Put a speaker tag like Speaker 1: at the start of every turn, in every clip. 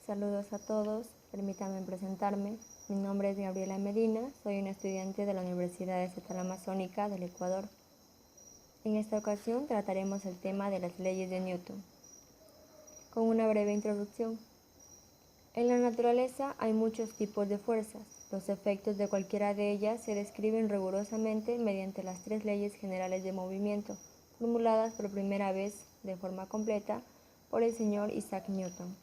Speaker 1: Saludos a todos, permítanme presentarme. Mi nombre es Gabriela Medina, soy una estudiante de la Universidad Estatal Amazónica del Ecuador. En esta ocasión trataremos el tema de las leyes de Newton. Con una breve introducción. En la naturaleza hay muchos tipos de fuerzas. Los efectos de cualquiera de ellas se describen rigurosamente mediante las tres leyes generales de movimiento, formuladas por primera vez de forma completa por el señor Isaac Newton.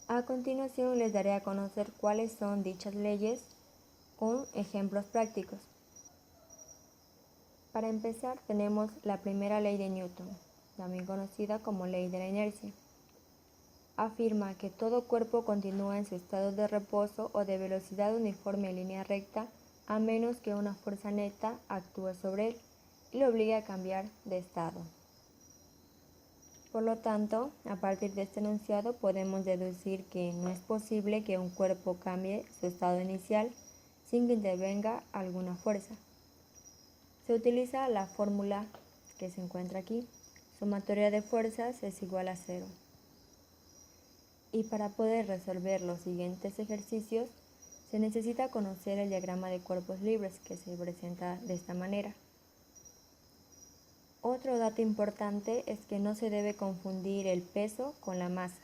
Speaker 1: A continuación les daré a conocer cuáles son dichas leyes con ejemplos prácticos. Para empezar tenemos la primera ley de Newton, también conocida como ley de la inercia. Afirma que todo cuerpo continúa en su estado de reposo o de velocidad uniforme en línea recta a menos que una fuerza neta actúe sobre él y lo obligue a cambiar de estado. Por lo tanto, a partir de este enunciado podemos deducir que no es posible que un cuerpo cambie su estado inicial sin que intervenga alguna fuerza. Se utiliza la fórmula que se encuentra aquí. Sumatoria de fuerzas es igual a 0. Y para poder resolver los siguientes ejercicios, se necesita conocer el diagrama de cuerpos libres, que se presenta de esta manera. Otro dato importante es que no se debe confundir el peso con la masa,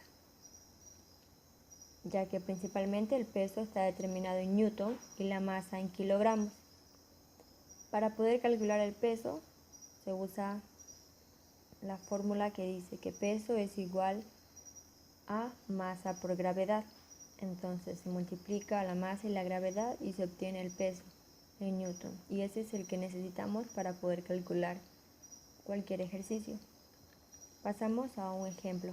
Speaker 1: ya que principalmente el peso está determinado en newton y la masa en kilogramos. Para poder calcular el peso se usa la fórmula que dice que peso es igual a masa por gravedad. Entonces se multiplica la masa y la gravedad y se obtiene el peso en newton, y ese es el que necesitamos para poder calcular cualquier ejercicio. Pasamos a un ejemplo.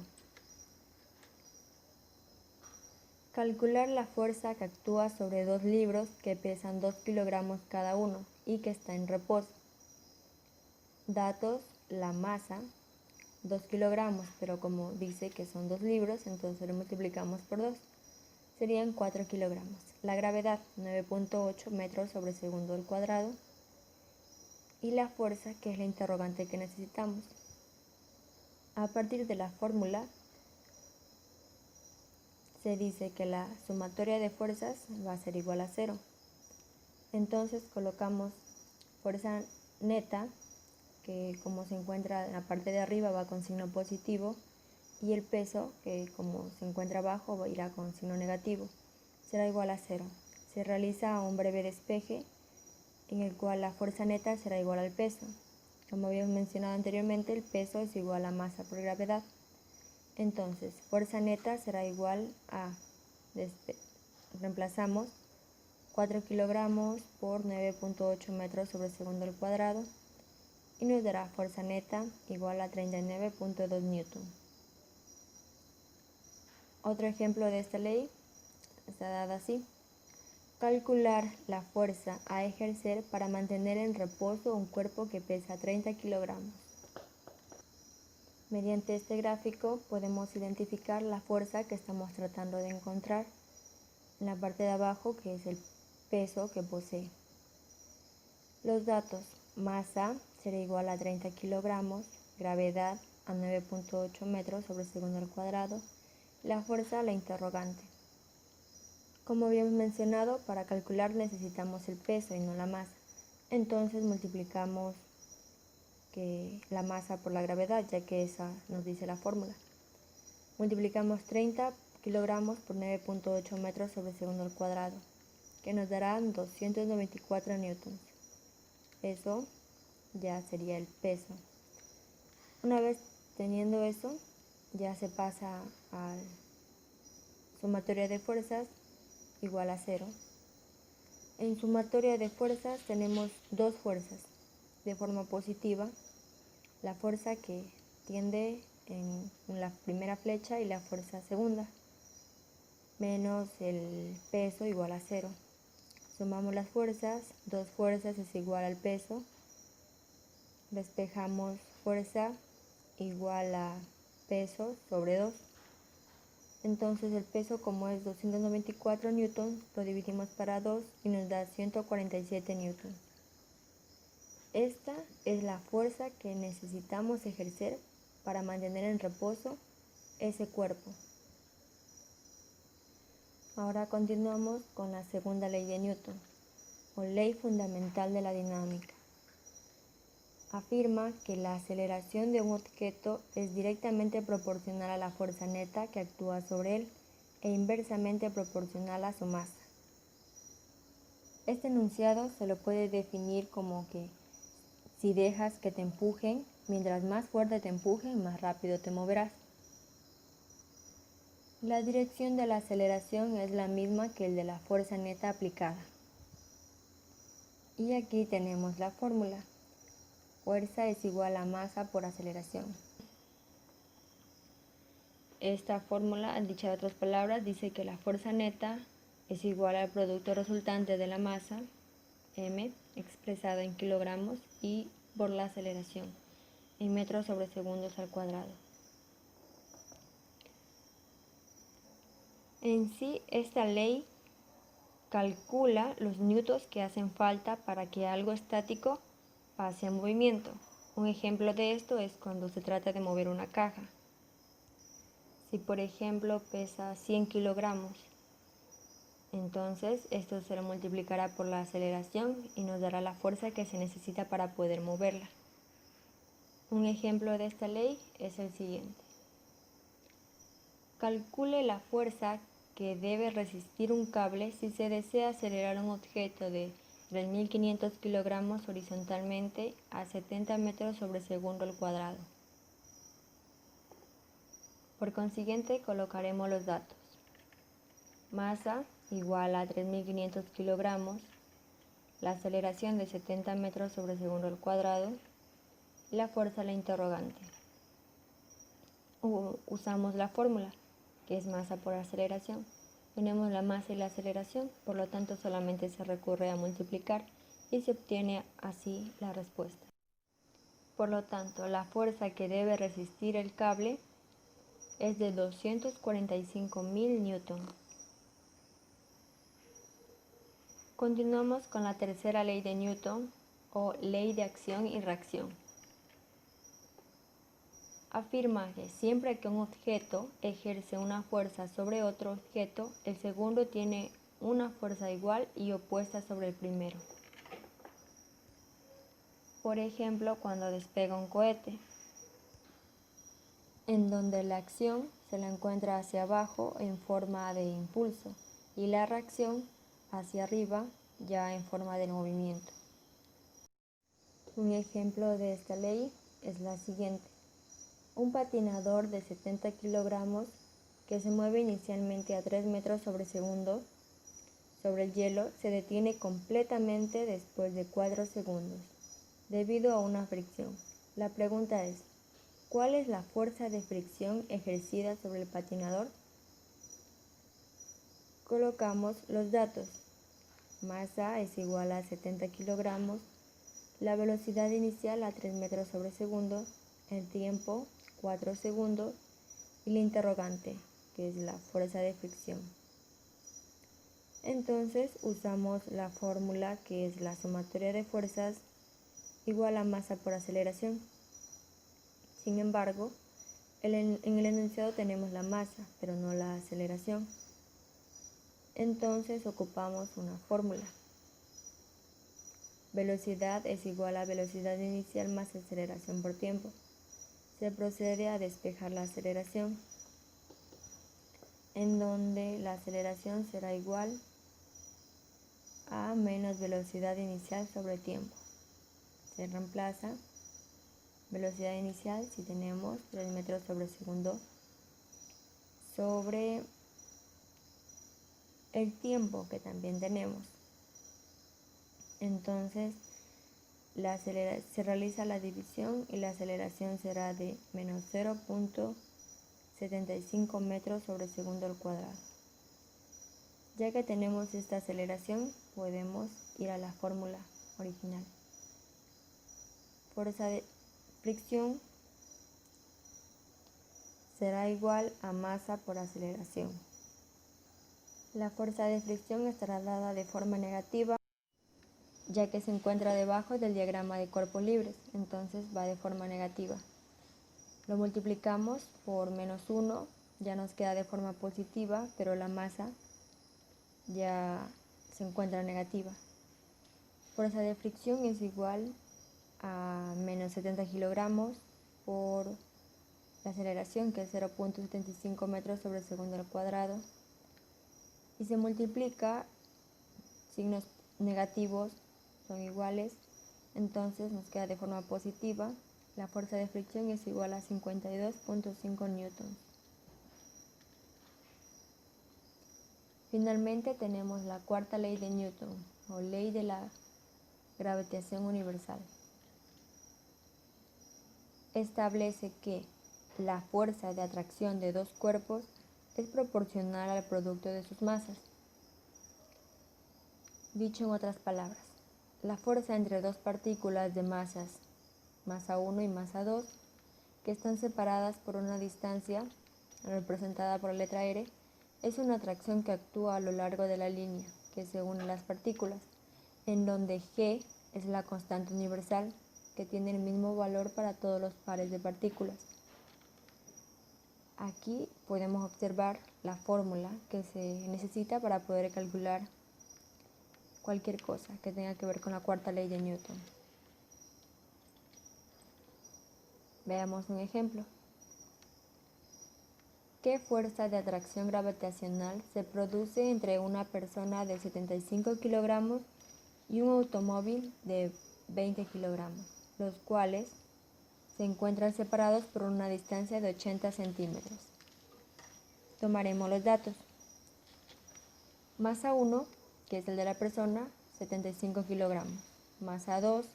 Speaker 1: Calcular la fuerza que actúa sobre dos libros que pesan 2 kilogramos cada uno y que está en reposo. Datos: la masa, 2 kilogramos, pero como dice que son 2 libros, entonces lo multiplicamos por 2. Serían 4 kilogramos. La gravedad, 9.8 metros sobre segundo al cuadrado. Y la fuerza, que es la interrogante que necesitamos. A partir de la fórmula, se dice que la sumatoria de fuerzas va a ser igual a 0. Entonces colocamos fuerza neta, que como se encuentra en la parte de arriba va con signo positivo, y el peso, que como se encuentra abajo irá con signo negativo, será igual a 0. Se realiza un breve despeje en el cual la fuerza neta será igual al peso. Como habíamos mencionado anteriormente, el peso es igual a masa por gravedad. Entonces, fuerza neta será igual a, reemplazamos 4 kilogramos por 9.8 metros sobre segundo al cuadrado y nos dará fuerza neta igual a 39.2 newton. Otro ejemplo de esta ley está dado así. Calcular la fuerza a ejercer para mantener en reposo un cuerpo que pesa 30 kilogramos. Mediante este gráfico podemos identificar la fuerza que estamos tratando de encontrar en la parte de abajo, que es el peso que posee. Los datos: masa será igual a 30 kilogramos, gravedad a 9.8 metros sobre segundo al cuadrado, la fuerza la interrogante. Como habíamos mencionado, para calcular necesitamos el peso y no la masa. Entonces multiplicamos la masa por la gravedad, ya que esa nos dice la fórmula. Multiplicamos 30 kilogramos por 9.8 metros sobre segundo al cuadrado, que nos dará 294 newtons. Eso ya sería el peso. Una vez teniendo eso, ya se pasa a sumatoria de fuerzas igual a 0. En sumatoria de fuerzas tenemos dos fuerzas de forma positiva, la fuerza que tiende en la primera flecha y la fuerza segunda, menos el peso igual a 0. Sumamos las fuerzas, 2 fuerzas es igual al peso, despejamos fuerza igual a peso sobre 2. Entonces el peso, como es 294 newtons, lo dividimos para 2 y nos da 147 newtons. Esta es la fuerza que necesitamos ejercer para mantener en reposo ese cuerpo. Ahora continuamos con la segunda ley de Newton, o ley fundamental de la dinámica. Afirma que la aceleración de un objeto es directamente proporcional a la fuerza neta que actúa sobre él e inversamente proporcional a su masa. Este enunciado se lo puede definir como que si dejas que te empujen, mientras más fuerte te empujen, más rápido te moverás. La dirección de la aceleración es la misma que el de la fuerza neta aplicada. Y aquí tenemos la fórmula. Fuerza es igual a masa por aceleración. Esta fórmula, dicha de otras palabras, dice que la fuerza neta es igual al producto resultante de la masa, m, expresada en kilogramos, y por la aceleración, en metros sobre segundos al cuadrado. En sí, esta ley calcula los newtons que hacen falta para que algo estático pase a movimiento. Un ejemplo de esto es cuando se trata de mover una caja. Si por ejemplo pesa 100 kilogramos, entonces esto se lo multiplicará por la aceleración y nos dará la fuerza que se necesita para poder moverla. Un ejemplo de esta ley es el siguiente. Calcule la fuerza que debe resistir un cable si se desea acelerar un objeto de 3.500 kilogramos horizontalmente a 70 metros sobre segundo al cuadrado. Por consiguiente, colocaremos los datos. Masa igual a 3.500 kilogramos, la aceleración de 70 metros sobre segundo al cuadrado y la fuerza la interrogante. Usamos la fórmula, que es masa por aceleración. Tenemos la masa y la aceleración, por lo tanto solamente se recurre a multiplicar y se obtiene así la respuesta. Por lo tanto, la fuerza que debe resistir el cable es de 245.000 newton. Continuamos con la tercera ley de Newton, o ley de acción y reacción. Afirma que siempre que un objeto ejerce una fuerza sobre otro objeto, el segundo tiene una fuerza igual y opuesta sobre el primero. Por ejemplo, cuando despega un cohete, en donde la acción se la encuentra hacia abajo en forma de impulso y la reacción hacia arriba ya en forma de movimiento. Un ejemplo de esta ley es la siguiente. Un patinador de 70 kilogramos que se mueve inicialmente a 3 metros sobre segundo sobre el hielo se detiene completamente después de 4 segundos debido a una fricción. La pregunta es, ¿cuál es la fuerza de fricción ejercida sobre el patinador? Colocamos los datos. Masa es igual a 70 kilogramos, la velocidad inicial a 3 metros sobre segundo, el tiempo 4 segundos y la interrogante, que es la fuerza de fricción. Entonces usamos la fórmula que es la sumatoria de fuerzas igual a masa por aceleración. Sin embargo, en el enunciado tenemos la masa, pero no la aceleración. Entonces ocupamos una fórmula. Velocidad es igual a velocidad inicial más aceleración por tiempo. Se procede a despejar la aceleración, en donde la aceleración será igual a menos velocidad inicial sobre tiempo. Se reemplaza velocidad inicial, si tenemos 3 metros sobre segundo, sobre el tiempo que también tenemos. Entonces se realiza la división y la aceleración será de menos 0.75 metros sobre segundo al cuadrado. Ya que tenemos esta aceleración, podemos ir a la fórmula original. Fuerza de fricción será igual a masa por aceleración. La fuerza de fricción estará dada de forma negativa, ya que se encuentra debajo del diagrama de cuerpos libres, entonces va de forma negativa. Lo multiplicamos por -1, ya nos queda de forma positiva, pero la masa ya se encuentra negativa. Fuerza de fricción es igual a -70 kilogramos por la aceleración, que es 0.75 metros sobre segundo al cuadrado, y se multiplica, signos negativos son iguales, entonces nos queda de forma positiva. La fuerza de fricción es igual a 52.5 newtons. Finalmente tenemos la cuarta ley de Newton, o ley de la gravitación universal. Establece que la fuerza de atracción de dos cuerpos es proporcional al producto de sus masas. Dicho en otras palabras, la fuerza entre dos partículas de masas, masa 1 y masa 2, que están separadas por una distancia, representada por la letra R, es una atracción que actúa a lo largo de la línea que se une a las partículas, en donde G es la constante universal, que tiene el mismo valor para todos los pares de partículas. Aquí podemos observar la fórmula que se necesita para poder calcular cualquier cosa que tenga que ver con la cuarta ley de Newton. Veamos un ejemplo. ¿Qué fuerza de atracción gravitacional se produce entre una persona de 75 kilogramos y un automóvil de 20 kilogramos, los cuales se encuentran separados por una distancia de 80 centímetros? Tomaremos los datos. Masa 1, que es el de la persona, 75 kilogramos. Masa 2,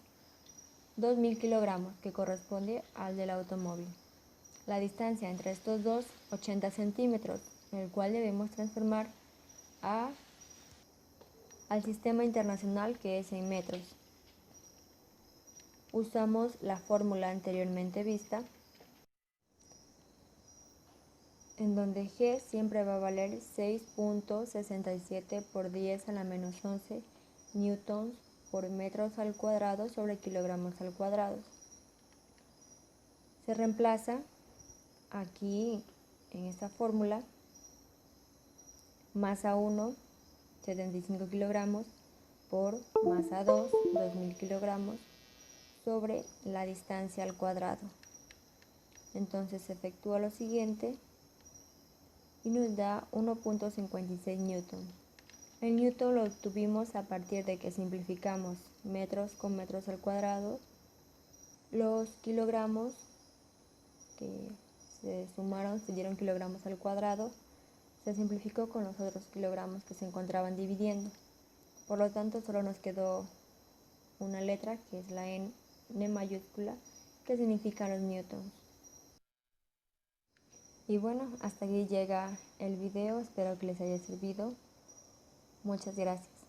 Speaker 1: 2000 kilogramos, que corresponde al del automóvil. La distancia entre estos dos, 80 centímetros, el cual debemos transformar al sistema internacional, que es en metros. Usamos la fórmula anteriormente vista, en donde G siempre va a valer 6.67 por 10 a la menos 11 newtons por metros al cuadrado sobre kilogramos al cuadrado. Se reemplaza aquí en esta fórmula masa 1, 75 kilogramos, por masa 2, 2000 kilogramos, sobre la distancia al cuadrado. Entonces se efectúa lo siguiente y nos da 1.56 newton. El newton lo obtuvimos a partir de que simplificamos metros con metros al cuadrado. Los kilogramos que se sumaron se dieron kilogramos al cuadrado. Se simplificó con los otros kilogramos que se encontraban dividiendo. Por lo tanto, solo nos quedó una letra, que es la N mayúscula, que significa los newtons. Y bueno, hasta aquí llega el video. Espero que les haya servido. Muchas gracias.